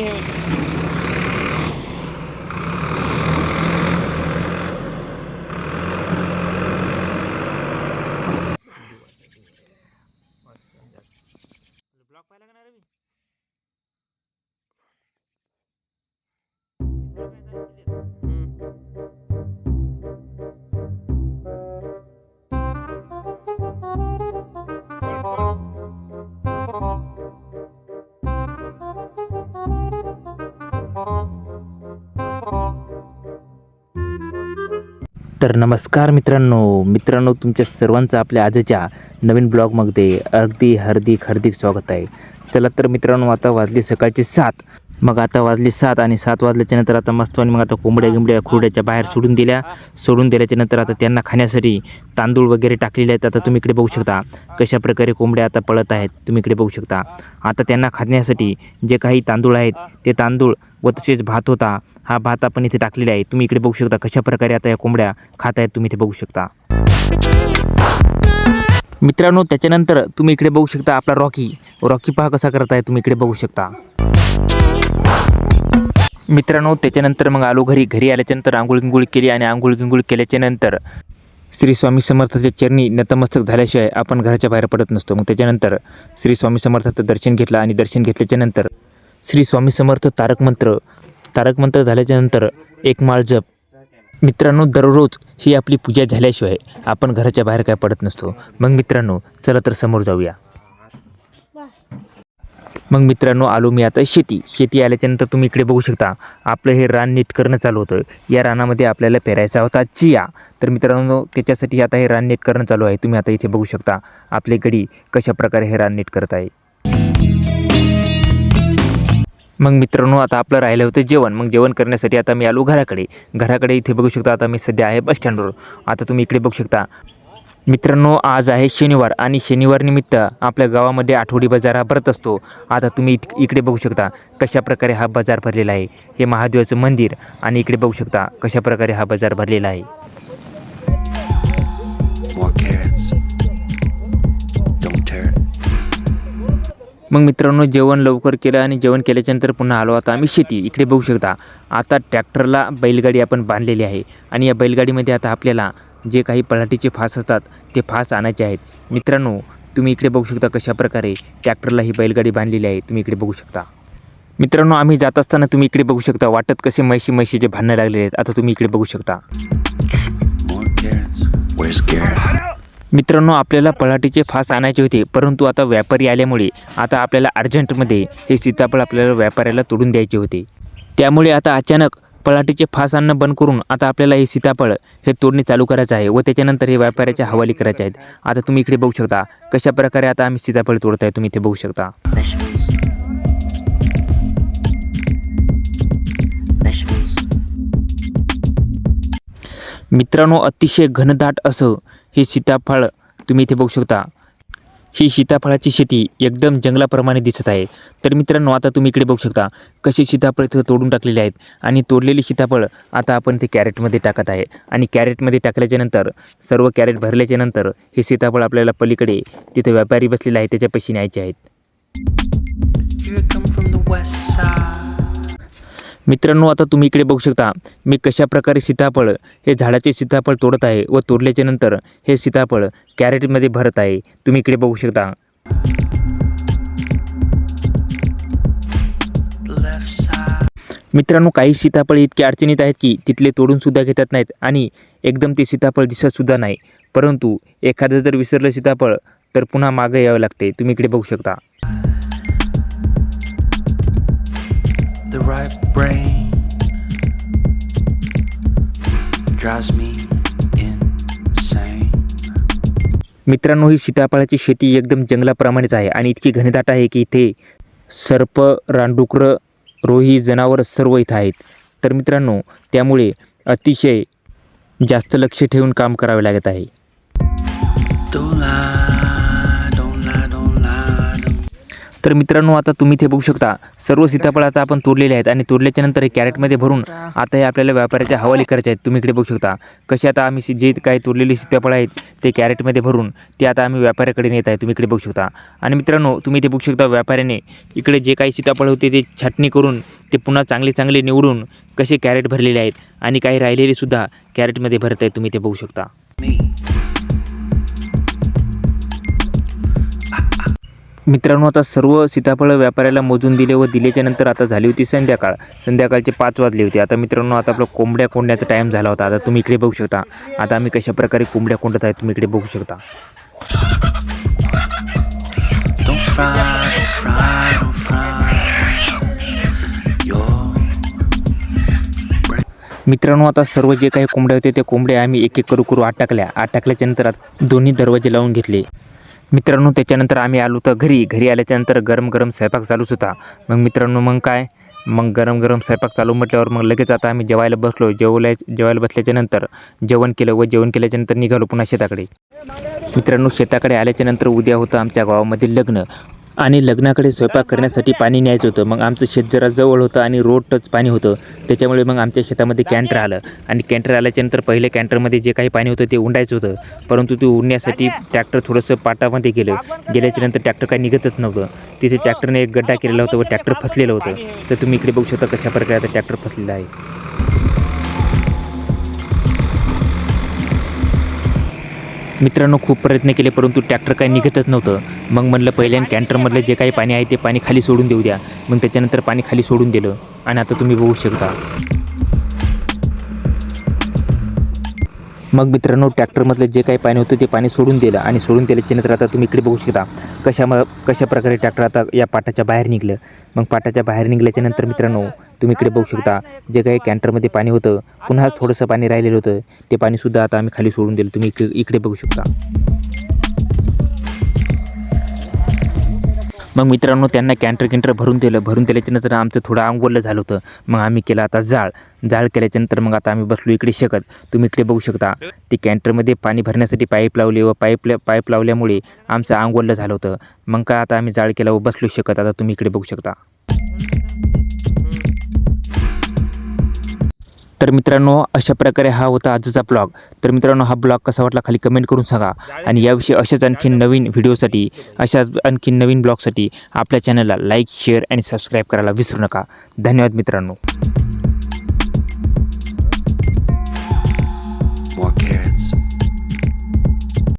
Block पाहिला का नाही रवी? तर नमस्कार मित्रांनो तुमच्या सर्वांचं आपल्या आजच्या नवीन ब्लॉगमध्ये अगदी हार्दिक स्वागत आहे. चला तर मित्रांनो, आता वाजले सकाळचे 7. मग आता वाजले 7 आणि 7 वाजल्याच्या नंतर आता मस्त आणि मग आता कोंबड्या खुरड्याच्या बाहेर सोडून दिल्याच्या नंतर आता त्यांना खाण्यासाठी तांदूळ वगैरे टाकलेले आहेत. आता तुम्ही इकडे बघू शकता कशा प्रकारे कोंबड्या आता पळत आहेत. तुम्ही इकडे बघू शकता आता त्यांना खाण्यासाठी जे काही तांदूळ आहेत ते तांदूळ व तसेच भात होता, हा भात आपण इथे टाकलेला आहे. तुम्ही इकडे बघू शकता कशा प्रकारे आता या कोंबड्या खात आहेत. तुम्ही इथे बघू शकता मित्रांनो. त्याच्यानंतर तुम्ही इकडे बघू शकता आपला रॉकी पहा कसा करत आहे. तुम्ही इकडे बघू शकता मित्रांनो. त्याच्यानंतर मग आलो घरी आल्याच्यानंतर आंघोळ केली आणि आंघोळ केल्याच्या नंतर श्री स्वामी समर्थाच्या चरणी नतमस्तक झाल्याशिवाय आपण घराच्या बाहेर पडत नसतो. मग त्याच्यानंतर श्री स्वामी समर्थाचं दर्शन घेतलं आणि दर्शन घेतल्याच्या नंतर श्री स्वामी समर्थ तारक मंत्र झाल्याच्या नंतर एक माळ जप. मित्रांनो, दररोज ही आपली पूजा झाल्याशिवाय आपण घराच्या बाहेर काय पडत नसतो. मग मित्रांनो, चला तर समोर जाऊया. मग मित्रांनो, आलो मी आता शेती आल्याच्यानंतर तुम्ही इकडे बघू शकता आपलं हे रान नीट करणं चालू होतं. या रानामध्ये आपल्याला पेरायचा होता चिया. तर मित्रांनो, त्याच्यासाठी आता हे रान नीट करणं चालू आहे. तुम्ही आता इथे बघू शकता आपले गडी कशा प्रकारे हे रान नीट करत आहे. मग मित्रांनो, आता आपलं राहिलं होतं जेवण. मग जेवण करण्यासाठी आता मी आलो घराकडे इथे बघू शकता आता मी सध्या आहे बस स्टँडवर. आता तुम्ही इकडे बघू शकता मित्रांनो, आज आहे शनिवार आणि शनिवार निमित्त आपल्या गावामध्ये आठवडी बाजार हा भरत असतो. आता तुम्ही इकडे बघू शकता कशा प्रकारे हा बाजार भरलेला आहे. हे महादेवाचं मंदिर आणि इकडे बघू शकता कशा प्रकारे हा बाजार भरलेला आहे. मग मित्रांनो, जेवण लवकर केलं आणि जेवण केल्याच्यानंतर पुन्हा आलो आता आम्ही शेती. इकडे बघू शकता आता ट्रॅक्टरला बैलगाडी आपण बांधलेली आहे आणि या बैलगाडीमध्ये आता आपल्याला जे काही पळाटीचे फास असतात ते फास आणायचे आहेत. मित्रांनो, तुम्ही इकडे बघू शकता कशा प्रकारे ट्रॅक्टरला ही बैलगाडी बांधलेली आहे. तुम्ही इकडे बघू शकता मित्रांनो, आम्ही जात असताना तुम्ही इकडे बघू शकता वाटत कसे म्हशीचे भांडणं लागलेले आहेत. आता तुम्ही इकडे बघू शकता मित्रांनो, आपल्याला पळाटीचे फास आणायचे होते, परंतु आता व्यापारी आल्यामुळे आता आपल्याला अर्जंटमध्ये हे सीताफळ आपल्याला व्यापाऱ्याला तोडून द्यायचे होते. त्यामुळे आता अचानक पळाटीचे फास आणणं बंद करून आता आपल्याला हे सीताफळ हे तोडणे चालू करायचं आहे व त्याच्यानंतर हे व्यापाऱ्याच्या हवाली करायचे आहेत. आता तुम्ही इकडे बघू शकता कशा प्रकारे आता आम्ही सीताफळ तोडत आहे. तुम्ही इथे बघू शकता मित्रांनो, अतिशय घनदाट असं हे सीताफळ तुम्ही इथे बघू शकता. ही सीताफळाची शेती एकदम जंगलाप्रमाणे दिसत आहे. तर मित्रांनो, आता तुम्ही इकडे बघू शकता कसे सीताफळ इथं तोडून टाकलेले आहेत आणि तोडलेली सीताफळ आता आपण ते कॅरेटमध्ये टाकत आहे आणि कॅरेटमध्ये टाकल्याच्या नंतर सर्व कॅरेट भरल्याच्या नंतर हे सीताफळ आपल्याला पलीकडे तिथे व्यापारी बसलेला आहे त्याच्यापाशी न्यायचे आहेत. मित्रांनो, आता तुम्ही इकडे बघू शकता मी कशा प्रकारे सीताफळ हे झाडाचे सीताफळ तोडत आहे व तोडल्याच्या नंतर हे सीताफळ कॅरेटमध्ये भरत आहे. तुम्ही इकडे बघू शकता मित्रांनो, काही सीताफळ इतके अडचणीत आहेत की तिथले तोडून सुद्धा घेतात नाहीत आणि एकदम ते सीताफळ दिसत सुद्धा नाही. परंतु एखादं जर विसरलं सीताफळ तर पुन्हा मागे यावं लागते. तुम्ही इकडे बघू शकता The right brain drives me insane. मित्रांनो, ही सीताफळाची शेती एकदम जंगलाप्रमाणेच आहे आणि इतकी घनदाट आहे की इथे सर्प, रानडुकरं, रोही जनावर सर्व इथं आहेत. तर मित्रांनो, त्यामुळे अतिशय जास्त लक्ष ठेवून काम करावे लागत आहे. तर मित्रांनो आता तुम्ही ते बघू शकता सर्व सीताफळ आता आपण तोडलेले आहेत आणि तोडल्याच्या नंतर हे कॅरेटमध्ये भरून आता हे आपल्याला व्यापाऱ्याच्या हवाली करायचे आहेत। तुम्ही इकडे बघू शकता कसे आता आम्ही जे काही तोडलेले सीताफळ आहेत ते कॅरेटमध्ये भरून ते आता आम्ही व्यापाऱ्याकडे नेत आहे। तुम्ही इकडे बघू शकता आणि मित्रांनो तुम्ही ते बघू शकता व्यापाऱ्याने इकडे जे काही सीताफळ होते ते छाटणी करून ते पुन्हा चांगले निवडून कसे कॅरेट भरलेले आहेत आणि काही राहिलेले सुद्धा कॅरेटमध्ये भरत आहेत। तुम्ही ते बघू शकता। Me. मित्रांनो आता सर्व सीताफळ व्यापाऱ्याला मोजून दिले व दिल्याच्या नंतर आता झाली होती संध्याकाळचे 5 वाजले होते। आता मित्रांनो आता आपला कोंबड्या कोंडण्याचा टाईम झाला होता। आता तुम्ही इकडे बघू शकता आता आम्ही कशा प्रकारे कोंबड्या कोंडत आहे तुम्ही इकडे बघू शकता। Don't fry. मित्रांनो आता सर्व जे काही कोंबड्या होते त्या कोंबड्या आम्ही एक करू आत टाकल्याच्या नंतर दोन्ही दरवाजे लावून घेतले। मित्रांनो त्याच्यानंतर आम्ही आलो तर घरी आल्याच्यानंतर गरम स्वयंपाक चालूच होता। मग मित्रांनो मग गरम स्वयंपाक चालू म्हटल्यावर मग लगेच आता आम्ही जेवायला बसलो। जेवायला बसल्याच्या नंतर जेवण केलं व जेवण केल्याच्या नंतर निघालो पुन्हा शेताकडे। मित्रांनो शेताकडे आल्याच्या नंतर उद्या होतं आमच्या गावामध्ये लग्न आणि लग्नाकडे स्वयंपाक करण्यासाठी पाणी न्यायचं होतं। मग आमचं शेत जरा जवळ होतं आणि रोड टच पाणी होतं त्याच्यामुळे मग आमच्या शेतामध्ये कॅन्टर आलं आणि कॅन्टर आल्याच्यानंतर पहिले कॅन्टरमध्ये जे काही पाणी होतं ते उंडायचं होतं, परंतु ते उडण्यासाठी ट्रॅक्टर थोडंसं पाटामध्ये गेल्याच्या नंतर ट्रॅक्टर काही निघतच नव्हतं। तिथे ट्रॅक्टरने एक गड्डा केलेला होता व ट्रॅक्टर फसलेलं होतं। तर तुम्ही इकडे बघू शकता कशा प्रकारे आता ट्रॅक्टर फसलेला आहे। मित्रांनो खूप प्रयत्न केले परंतु ट्रॅक्टर काही निघतच नव्हतं। मग म्हणलं पहिल्यान कॅन्टरमधलं जे काही पाणी आहे ते पाणी खाली सोडून देऊ द्या। मग त्याच्यानंतर पाणी खाली सोडून दिलं आणि आता तुम्ही बघू शकता। मग मित्रांनो ट्रॅक्टरमधलं जे काही पाणी होतं ते पाणी सोडून दिलं आणि सोडून दिल्याच्या नंतर आता तुम्ही इकडे बघू शकता कशा प्रकारे ट्रॅक्टर आता या पाटाच्या बाहेर निघलं। मग पाटाच्या बाहेर निघल्याच्या नंतर मित्रांनो तुम्ही इकडे बघू शकता जे काही कॅन्टरमध्ये पाणी होतं पुन्हा थोडंसं पाणी राहिलेलं होतं ते पाणीसुद्धा आता आम्ही खाली सोडून दिलं। तुम्ही इकडे बघू शकता। मग मित्रांनो त्यांना कॅन्टर भरून दिल्याच्या नंतर आमचं थोडं आंघोळलं झालं होतं। मग आम्ही केलं आता जाळ केल्याच्या नंतर मग आता आम्ही बसलो इकडे शकत। तुम्ही इकडे बघू शकता ते कॅन्टरमध्ये पाणी भरण्यासाठी पाईप लावले व पाईप लावल्यामुळे आमचं आंघोळलं झालं होतं। मग काय आता आम्ही जाळ केला व बसलो शकत। आता तुम्ही इकडे बघू शकता। तर मित्रांनो अशा प्रकारे हा होता आजचा ब्लॉग। तर मित्रांनो हा ब्लॉग कसा वाटला खाली कमेंट करून सांगा आणि याविषयी अशाच आणखीन नवीन व्हिडिओसाठी अशाच आणखीन नवीन ब्लॉगसाठी आपल्या चॅनलला लाईक शेअर आणि सबस्क्राईब करायला विसरू नका। धन्यवाद मित्रांनो।